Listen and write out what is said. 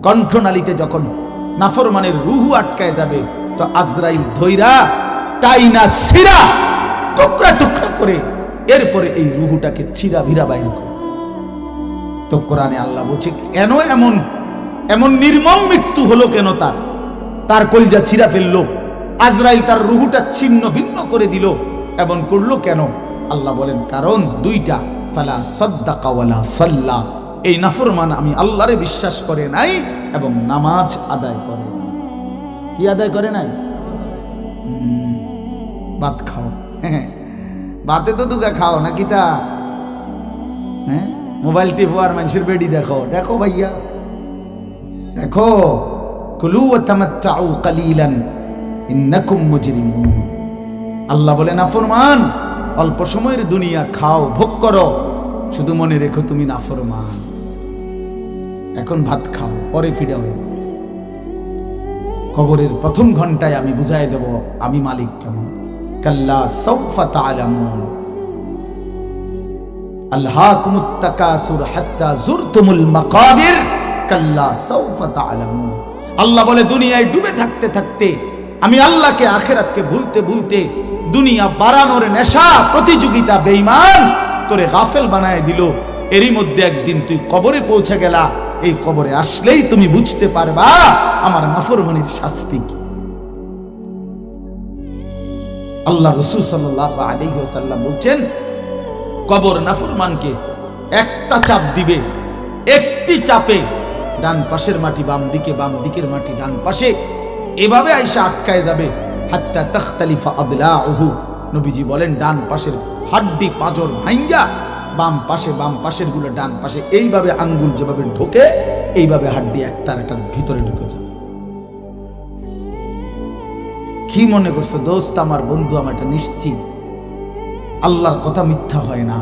কণ্ঠনালীতে যখন নাফরমানের রুহু আটকায় যাবে, তো আজরাইল ধৈরা টাইনা ছিঁড়া টুকরা টুকরা করে এরপরে এই রুহুটাকে ছিঁড়া ভিড়া বাইর করে। তো কোরআনে আল্লাহ বলছে কেন এমন এমন নির্মম মৃত্যু হলো, কেন তার কলজা ছিঁড়া ফেললো, আজরাইল তার রুহুটা ছিন্ন ভিন্ন করে দিল, এমন করলো কেন? আল্লাহ বলেন কারণ দুইটা, ফালা সাদ্দাকা ওয়ালা সাল্লা, এই নাফরমান আমি আল্লাহরে বিশ্বাস করে নাই এবং নামাজ আদায় করে। কি আদায় করে নাই? ভাত খাও, হ্যাঁ ভাতে তো দুগা খাও নাকি তা? হ্যাঁ, মোবাইল টিপো আর মানুষের বেডি দেখো, দেখো ভাইয়া দেখো, কুলু ওয়া তামাত্তাউ কালিলান ইন্নাকুম মুজরিমুন। আল্লাহ বলে নাফরমান অল্প সময়ের দুনিয়া খাও, ভোগ করো, শুধু মনে রেখো তুমি নাফরমান। এখন ভাত খাও, পরে ফিরে হইব। কবরের প্রথম ঘন্টায় আমি বুঝাই দেব আমি মালিক কেমন। কাল্লা সাউফা তা'লামুন আলহাকুমুত তাকাসুর হাত্তা যুরতুমুল মাকাবির কাল্লা সাউফা তা'লামুন। আল্লাহ বলে দুনিয়ায় ডুবে থাকতে থাকতে আমি আল্লাহকে আখিরাতকে ভুলতে ভুলতে দুনিয়া বাড়ানোর নেশা প্রতিযোগিতা বেঈমান তোরে গাফেল বানায় দিল। এরই মধ্যে একদিন তুই কবরে পৌঁছে গেলা, এই কবরে আসলেই তুমি বুঝতে পারবা আমার নাফরমানির শাস্তি কি। আল্লাহ রাসূল সাল্লাল্লাহু আলাইহি ওয়াসাল্লাম বলছেন কবর নাফরমানকে একটা চাপ দিবে, একটি চাপে ডান পাশের মাটি বাম দিকে, বাম দিকের মাটি ডান পাশে, এভাবে আইসা আটকায় যাবে। হাত্তা তাখতালিফা আদলাউহু, নবীজি বলেন ডান পাশের হাড্ডি পাঁজর ভাঙ্গা বাম পাশের গুলো ডান পাশে, এইভাবে আঙ্গুল যেভাবে ঢোকে এইভাবে হাড্ডি একটার ভিতরে ঢুকে যাবে। কি মনে করছো দোস্ত, আমার বন্ধু, আমার এটা নিশ্চিত আল্লাহর কথা মিথ্যা হয় না।